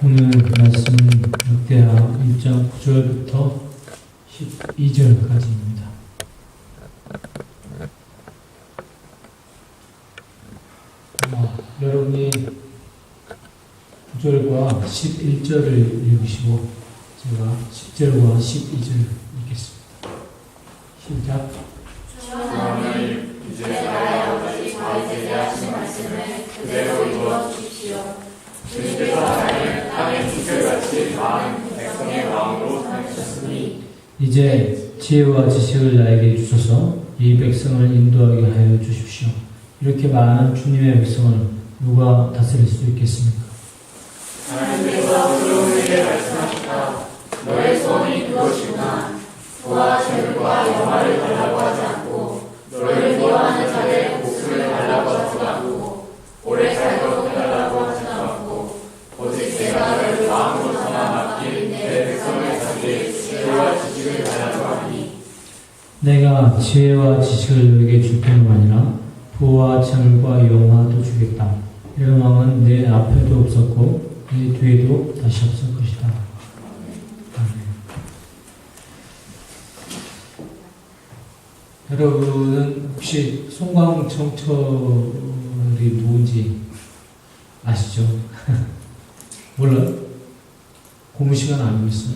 오늘 말씀은 역대하 1장 9절부터 12절까지입니다. 여러분이 9절과 11절을 읽으시고 제가 10절과 12절 읽겠습니다. 시작. 주님, 이제 나의 아버지 다윗에게 하신 말씀을 그대로 이루어 주십시오. 주님께서 나를 땅의 지식같이 많은 백성의 왕으로 삼으셨으니 이제 지혜와 지식을 나에게 주셔서 이 백성을 인도하게 하여 주십시오. 이렇게 많은 주님의 백성을 누가 다스릴 수 있겠습니까? 하나님께서 그들에게 말씀하셨다. 너의 소원이 그것이구나. 부와 재물과 영화를 달라고 하지 않고 너를 미워하는 자의 목숨을 달라고 하지도 않고 오래 살도록 해달라고 하지도 않고 오직 내가 너를 왕으로 삼아 맡길 내 백성을 사기에 지혜와 지식을 달라고 하니 내가 지혜와 지식을 너에게 줄 뿐만 아니라 부와 재물과 영화도 주겠다. 이런 왕은 내 앞에도 없었고 내 뒤에도 다시 없을 것이다. 아멘. 여러분은 혹시 송광정철이 누군지 아시죠? 몰라요? 고문 시간 알고 있어요?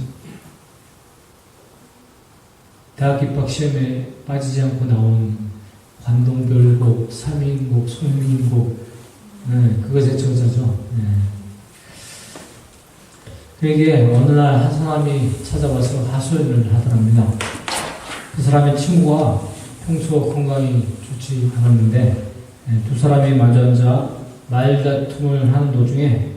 대학 입학 시험에 빠지지 않고 나온 관동별곡, 삼인곡, 송민곡, 그것의 저자죠. 그에게 어느 날 한 사람이 찾아와서 하소연을 하더랍니다. 그 사람의 친구가 평소 건강이 좋지 않았는데 두 사람이 마주 앉아 말다툼을 하는 도중에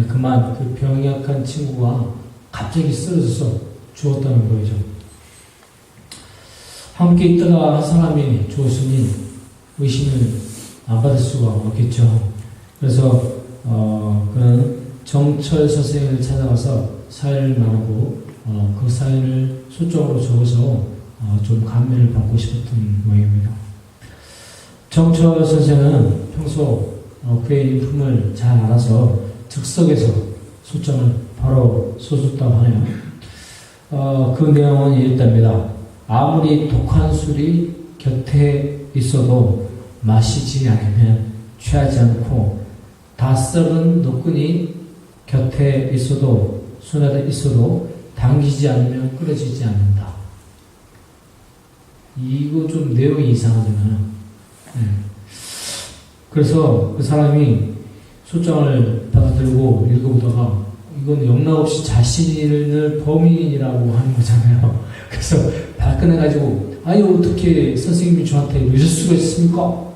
그만 그 병약한 친구가 갑자기 쓰러져서 죽었다는 거죠. 함께 있다가 한 사람이 죽었으니 의심을 안 받을 수가 없겠죠. 그래서 그는 정철 선생을 찾아가서 사연을 나누고 그 사연을 소적으로 적어서 좀 감명을 받고 싶었던 모양입니다. 정철 선생은 평소 그의 인품을 잘 알아서 즉석에서 소장을 바로 써줬다고 하네요. 그 내용은 이랬답니다. 아무리 독한 술이 곁에 있어도 마시지 않으면 취하지 않고 다 썩은 노끈이 곁에 있어도 손에 있어도 당기지 않으면 끓여지지 않는다. 이거 좀 내용이 이상하잖아요. 그래서 그 사람이 소장을 받아들고 읽어보다가 이건 영락없이 자신을 범인이라고 하는 거잖아요. 그래서 발끈해가지고 아유 어떻게 선생님이 저한테 이럴 수가 있습니까?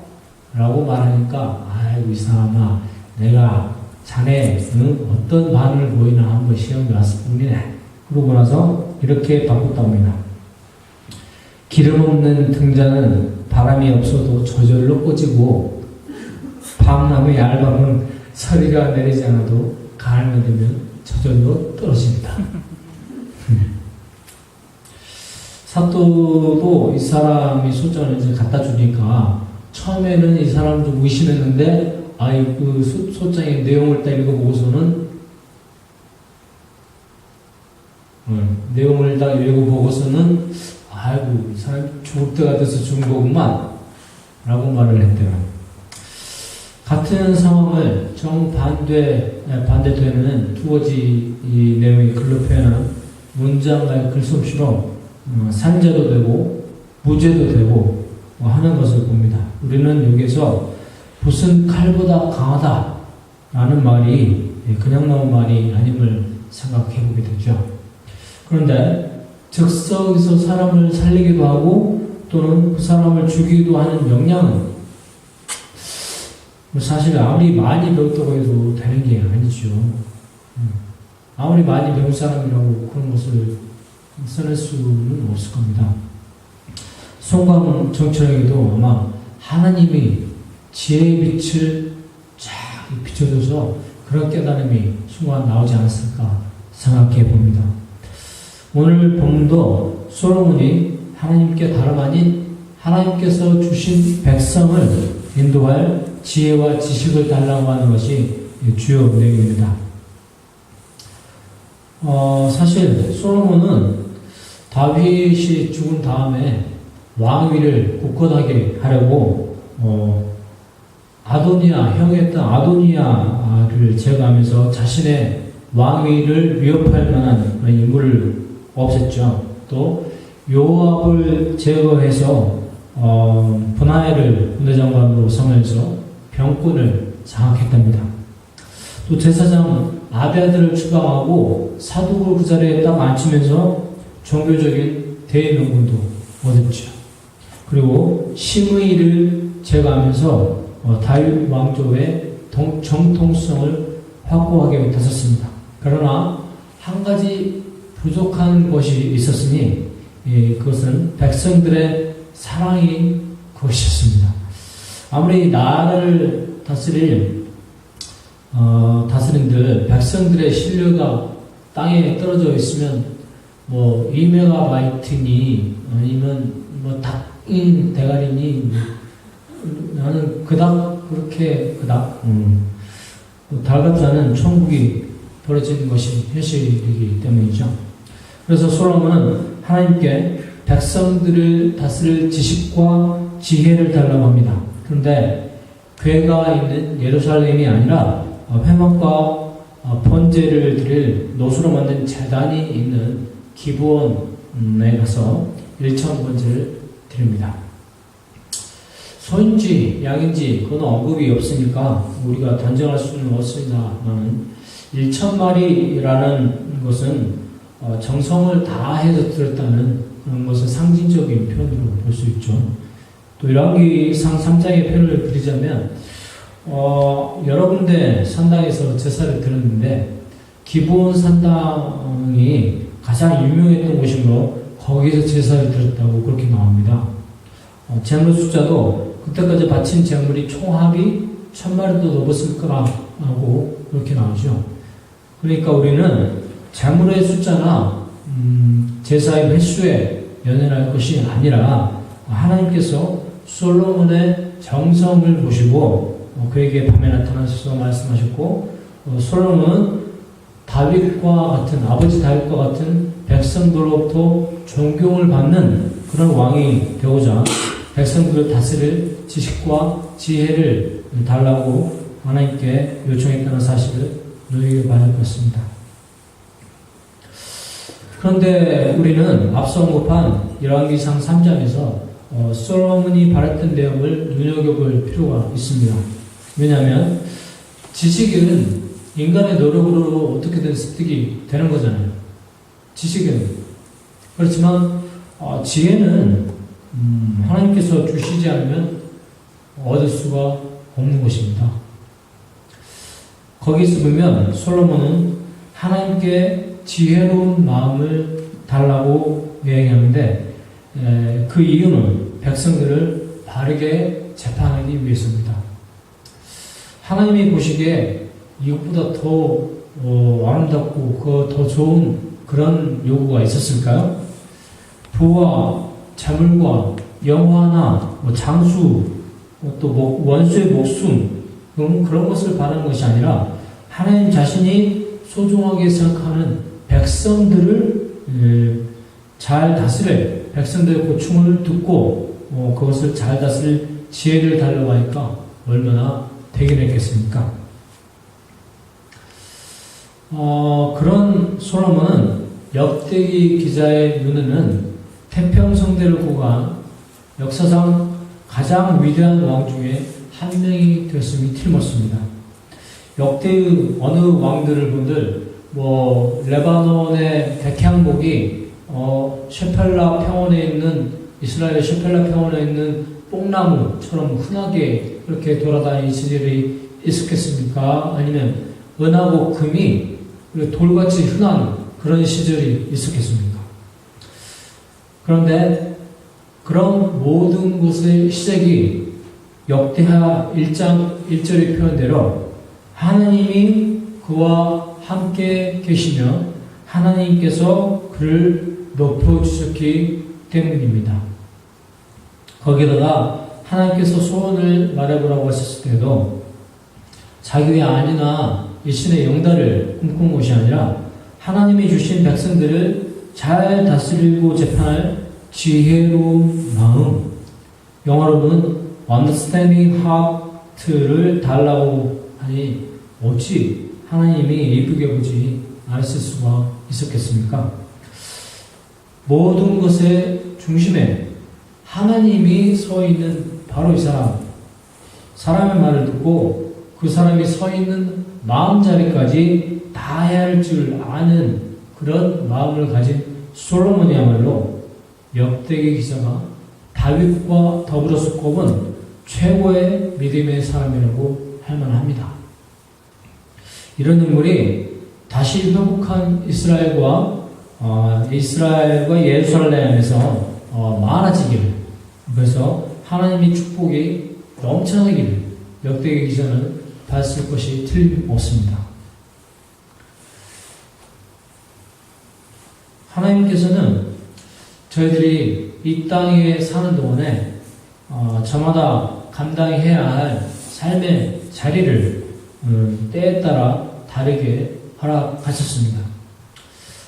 라고 말하니까 아이고 이 사람아 내가 자네 어떤 반응을 보이나 한번 시험에 왔을 뿐이네. 그러고 나서 이렇게 바꿨답니다. 기름 없는 등잔은 바람이 없어도 저절로 꺼지고 밤나무 얇아은 서리가 내리지 않아도 가을만 되면 저절로 떨어집니다. 사또도 이 사람이 소장을 이제 갖다 주니까 처음에는 이 사람 좀 의심했는데 그 소장의 내용을 딱 읽어보고서는 내용을 딱 읽어보고서는 아이고 이 사람이 죽을 때가 돼서 죽은 거구만 라고 말을 했대요. 같은 상황을 반대되는 두 가지 이 내용의 글로 표현한 문장과의 글솜씨로 산재도 되고 무죄도 되고 하는 것을 봅니다. 우리는 여기서 붓은 칼보다 강하다 라는 말이 그냥 나온 말이 아님을 생각해 보게 되죠. 그런데 즉석에서 사람을 살리기도 하고 또는 그 사람을 죽이기도 하는 역량은 사실 아무리 많이 배웠다고 해도 되는 게 아니죠. 아무리 많이 배운 사람이라고 그런 것을 써낼 수는 없을 겁니다. 송광정철에게도 아마 하나님이 지혜의 빛을 쫙 비춰줘서 그런 깨달음이 순간 나오지 않았을까 생각해 봅니다. 오늘 본문도 솔로몬이 하나님께 다름 아닌 하나님께서 주신 백성을 인도할 지혜와 지식을 달라고 하는 것이 주요 내용입니다. 사실 솔로몬은 다윗이 죽은 다음에 왕위를 굳건하게 하려고 아도니아, 형이었던 아도니아를 제거하면서 자신의 왕위를 위협할 만한 그런 인물을 없앴죠. 또 요압을 제거해서 분하엘을 군대장관으로 삼으면서 병권을 장악했답니다. 또 제사장 아비아들을 추방하고 사독을 그 자리에 딱 앉히면서 종교적인 대의명분도 얻었죠. 그리고 심의를 제거하면서 다윗 왕조의 정통성을 확고하게 다졌습니다. 그러나 한 가지 부족한 것이 있었으니 그것은 백성들의 사랑이 그것이었습니다. 아무리 나라를 다스린들 백성들의 신뢰가 땅에 떨어져 있으면 뭐 2메가바이트니 아니면 뭐 닭인 대가리니 나는 그닥 그렇게 달갑지 않은 천국이 벌어지는 것이 현실이기 때문이죠. 그래서 솔로몬은 하나님께 백성들을 다스릴 지식과 지혜를 달라고 합니다. 그런데 괴가 있는 예루살렘이 아니라 회막과 번제를 드릴 노수로 만든 제단이 있는 기브온에 가서 1,000번제를 드립니다. 소인지 양인지 그건 언급이 없으니까 우리가 단정할 수는 없습니다만 1,000마리라는 것은 정성을 다해서 드렸다는 그런 것을 상징적인 표현으로 볼 수 있죠. 또 열왕기상 3장의 표현을 드리자면 여러 군데 산당에서 제사를 드렸는데 기브온 산당이 가장 유명했던 곳이므로 거기서 제사를 드렸다고 그렇게 나옵니다. 제물 숫자도 그때까지 바친 제물이 총합이 1,000마리도 넘었을까 하고 그렇게 나오죠. 그러니까 우리는 제물의 숫자나 제사의 횟수에 연연할 것이 아니라 하나님께서 솔로몬의 정성을 보시고 그에게 밤에 나타나셔서 말씀하셨고 솔로몬은 다윗과 같은 아버지 다윗과 같은 백성들로부터 존경을 받는 그런 왕이 되고자 백성들을 다스릴 지식과 지혜를 달라고 하나님께 요청했다는 사실을 누리게 받을 것입니다. 그런데 우리는 앞서 언급한 열왕기상 3장에서 솔로몬이 바랬던 내용을 눈여겨볼 필요가 있습니다. 왜냐하면 지식은 인간의 노력으로 어떻게든 습득이 되는 거잖아요. 지식은. 그렇지만 지혜는 하나님께서 주시지 않으면 얻을 수가 없는 것입니다. 거기서 보면 솔로몬은 하나님께 지혜로운 마음을 달라고 이야기하는데 그 이유는 백성들을 바르게 재판하기 위해서입니다. 하나님이 보시기에 이것보다 더 아름답고 더 좋은 그런 요구가 있었을까요? 부와 자물과 영화나 장수 또 원수의 목숨 그런 것을 바라는 것이 아니라 하나님 자신이 소중하게 생각하는 백성들을 잘 다스릴 백성들의 고충을 듣고 그것을 잘 다스릴 지혜를 달라고 하니까 얼마나 대견했겠습니까? 그런 솔로몬은 역대기 기자의 눈에는 태평성대를 구간 역사상 가장 위대한 왕 중에 한 명이 되었음이 틀림없습니다. 역대의 어느 왕들을 본들 레바논의 백향목이 셰펠라 평원에 있는 이스라엘 셰펠라 평원에 있는 뽕나무처럼 흔하게 그렇게 돌아다니는 시절이 있었겠습니까? 아니면 은하고 금이 돌같이 흔한 그런 시절이 있었겠습니까? 그런데 그런 모든 것의 시작이 역대하 1장 1절의 표현대로 하나님이 그와 함께 계시며 하나님께서 그를 높여주셨기 때문입니다. 거기다가 하나님께서 소원을 말해보라고 하셨을 때도 자기의 아내나 이 신의 영달을 꿈꾼 것이 아니라 하나님이 주신 백성들을 잘 다스리고 재판할 지혜로운 마음, 영어로는 understanding heart를 달라고 하니 어찌 하나님이 예쁘게 보지 않았을 수가 있었겠습니까? 모든 것의 중심에 하나님이 서 있는 바로 이 사람의 말을 듣고 그 사람이 서 있는 마음자리까지 다 해야 할 줄 아는 그런 마음을 가진 솔로몬이야말로 역대기 기사가 다윗과 더불어서 꼽은 최고의 믿음의 사람이라고 할 만합니다. 이런 인물이 다시 회복한 이스라엘과 예루살렘에서 많아지기를, 그래서 하나님의 축복이 넘쳐나기를 역대기 기사는 봤을 것이 틀림없습니다. 하나님께서는 저희들이 이 땅에 사는 동안에 저마다 감당해야 할 삶의 자리를 때에 따라 다르게 허락하셨습니다.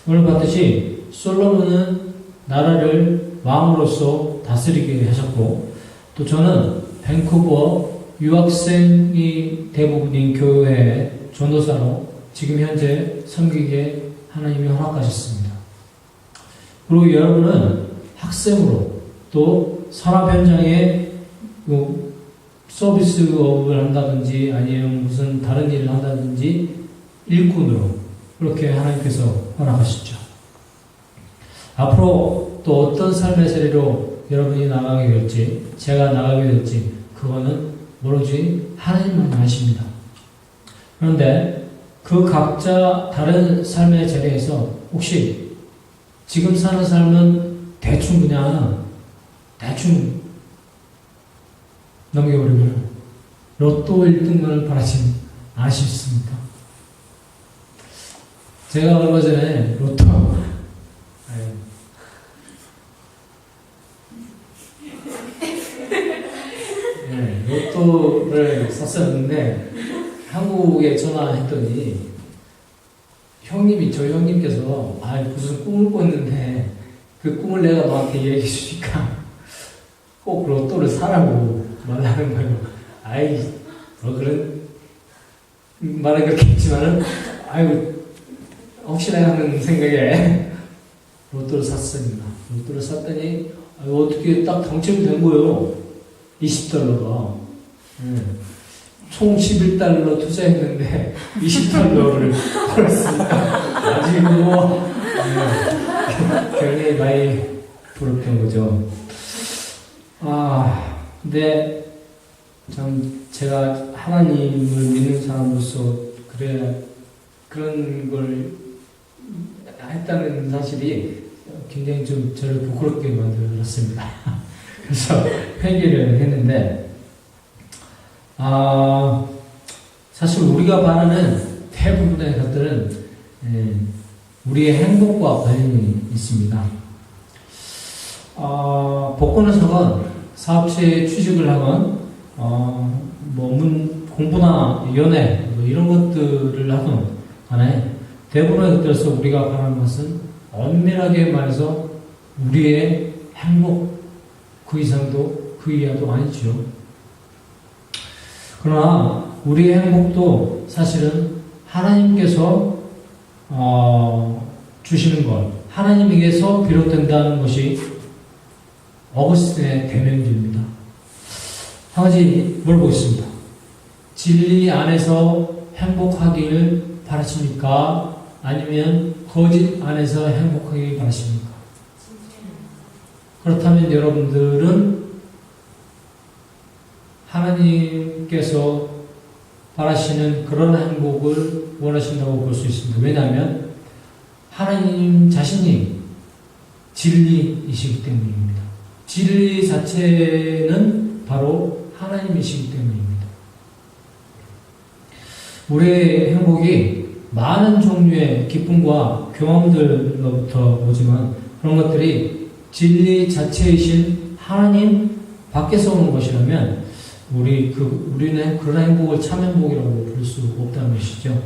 오늘 봤듯이 솔로몬은 나라를 왕으로서 다스리게 하셨고, 또 저는 밴쿠버 유학생이 대부분인 교회의 전도사로 지금 현재 섬기게 하나님이 허락하셨습니다. 그리고 여러분은 학생으로 또 산업 현장에 서비스업을 한다든지 아니면 무슨 다른 일을 한다든지 일꾼으로 그렇게 하나님께서 허락하셨죠. 앞으로 또 어떤 삶의 자리로 여러분이 나가게 될지, 제가 나가게 될지, 그거는 모르지 하나님만 아십니다. 그런데 그 각자 다른 삶의 자리에서 혹시 지금 사는 삶은 대충 넘겨버리면 로또 1등만을 바라지 않으셨습니까? 제가 얼마 전에 로또를 샀었는데 한국에 전화했더니 저희 형님께서 무슨 꿈을 꿨는데 그 꿈을 내가 너한테 얘기해 주니까 꼭 로또를 사라고 말하는 거예요. 그런 말은 그렇게 했지만은 혹시나 하는 생각에 로또를 샀습니다. 로또를 샀더니 어떻게 딱 당첨이 된 거예요. $20가. 총 $11 투자했는데 $20를 벌었으니까 아주 굉장히 많이 부럽던 거죠. 근데 참 제가 하나님을 믿는 사람으로서 그런 걸 했다는 사실이 굉장히 좀 저를 부끄럽게 만들었습니다. 그래서 회개를 했는데, 사실 우리가 바라는 대부분의 것들은 우리의 행복과 관련이 있습니다. 복권을 사건, 사업체에 취직을 하건, 공부나 연애, 이런 것들을 하건 간에 대부분의 것들에서 우리가 바라는 것은 엄밀하게 말해서 우리의 행복, 그 이상도 그 이하도 아니죠. 그러나 우리의 행복도 사실은 하나님께서 주시는 것, 하나님에게서 비롯된다는 것이 어거스틴의 대명주입니다. 한 가지 물어보겠습니다. 진리 안에서 행복하기를 바라십니까? 아니면 거짓 안에서 행복하기를 바라십니까? 그렇다면 여러분들은 하나님께서 바라시는 그런 행복을 원하신다고 볼 수 있습니다. 왜냐하면 하나님 자신이 진리이시기 때문입니다. 진리 자체는 바로 하나님이시기 때문입니다. 우리의 행복이 많은 종류의 기쁨과 경험들로부터 오지만 그런 것들이 진리 자체이신 하나님 밖에서 오는 것이라면 우리는 그런 행복을 참 행복이라고 볼 수 없다는 것이죠.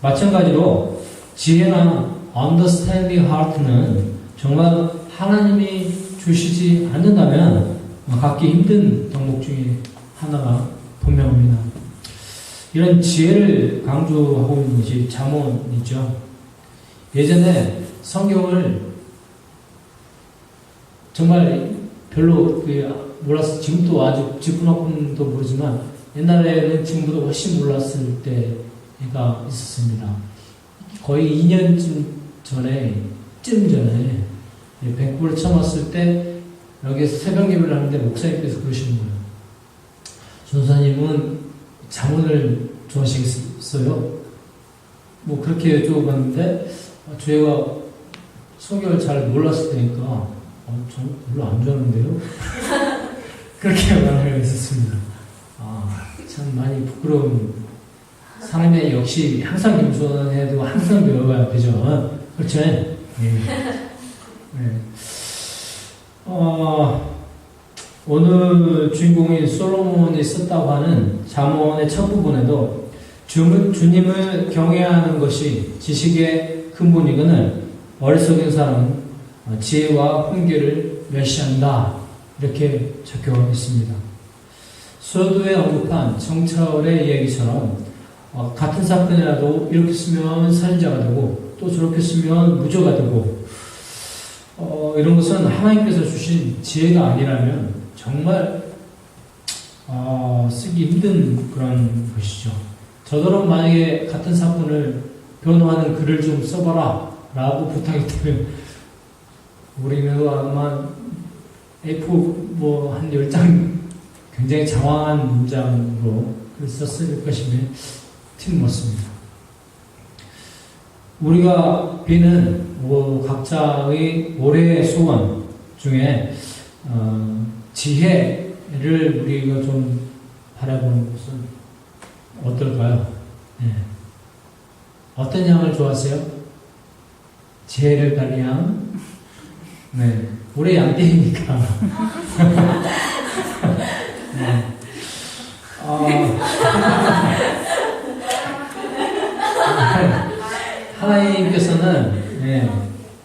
마찬가지로 지혜나 understanding heart는 정말 하나님이 주시지 않는다면 갖기 힘든 덕목 중에 하나가 분명합니다. 이런 지혜를 강조하고 있는 것이 잠언이죠. 예전에 성경을 정말 별로 몰랐어. 지금도 아직 지푸나kum도 모르지만 옛날에는 지금보다 훨씬 몰랐을 때가 있었습니다. 거의 2년쯤 전에 밴쿠버를 처음 왔을 때 여기에서 새벽 예배를 하는데 목사님께서 그러시는 거예요. 전사님은 잠언을 좋아하시겠어요? 뭐 그렇게 여쭤봤는데 저희가 성경을 잘 몰랐을 때니까 전 별로 안 좋아하는데요? 그렇게 말을 했었습니다. 참 많이 부끄러운 사람이 역시 항상 겸손해야 되고 항상 배워야 되죠. 그렇죠? 네. 네. 오늘 주인공인 솔로몬이 썼다고 하는 잠언의 첫 부분에도 주님을 경외하는 것이 지식의 근본이거늘 어리석은 사람은 지혜와 훈계를 멸시한다. 이렇게 적혀 있습니다. 서두에 언급한 정철의 이야기처럼 같은 사건이라도 이렇게 쓰면 살인자가 되고 또 저렇게 쓰면 무죄가 되고 이런 것은 하나님께서 주신 지혜가 아니라면 정말 쓰기 힘든 그런 것이죠. 저더러 만약에 같은 사건을 변호하는 글을 좀 써봐라 라고 부탁이 되면 우리는 아마 A4 한 10장 굉장히 장황한 문장으로 글을 썼을 것임에 틀림없습니다. 우리가 비는 각자의 올해의 소원 중에 지혜를 우리가 좀 바라보는 것은 어떨까요? 네. 어떤 양을 좋아하세요? 지혜를 가린 양? 네. 올해 양떼이니까. 네. 하나님께서는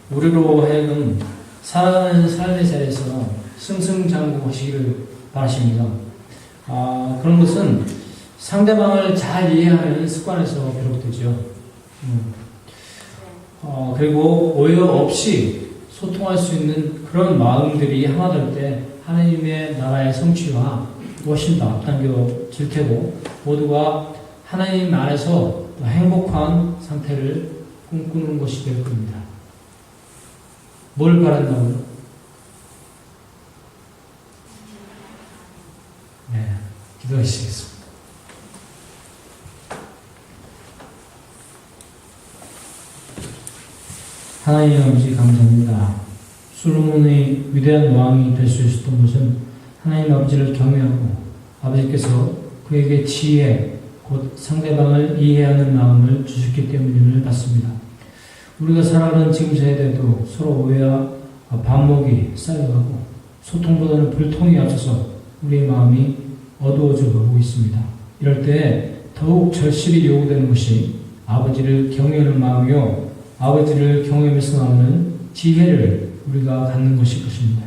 우리로 하여금 살아가는 삶의 자리에서 승승장구하시기를 바라십니다. 그런 것은 상대방을 잘 이해하는 습관에서 비롯되죠. 그리고 오해 없이 소통할 수 있는 그런 마음들이 하나 될 때 하나님의 나라의 성취와 훨씬 더 앞당겨질 테고 모두가 하나님 안에서 행복한 상태를 꿈꾸는 것이 될 겁니다. 뭘 바란다고요? 네, 기도하시겠습니다. 하나님 아버지 감사합니다. 솔로몬의 위대한 왕이 될 수 있었던 것은 하나님 아버지를 경외하고 아버지께서 그에게 지혜, 곧 상대방을 이해하는 마음을 주셨기 때문임을 받습니다. 우리가 살아가는 지금 세대도 서로 오해와 반목이 쌓여가고 소통보다는 불통이 앞서서 우리의 마음이 어두워져 가고 있습니다. 이럴 때 더욱 절실히 요구되는 것이 아버지를 경외하는 마음이요 아버지를 경외하면서 나오는 지혜를 우리가 갖는 것일 것입니다.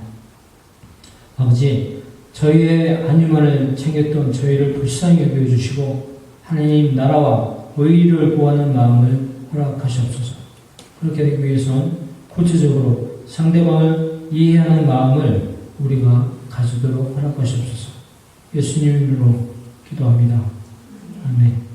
아버지, 저희의 안위만을 챙겼던 저희를 불쌍히 여겨주시고 하나님 나라와 의의를 구하는 마음을 허락하시옵소서. 그렇게 되기 위해서는 구체적으로 상대방을 이해하는 마음을 우리가 가지도록 허락하시옵소서. 예수님 이름으로 기도합니다. 아멘.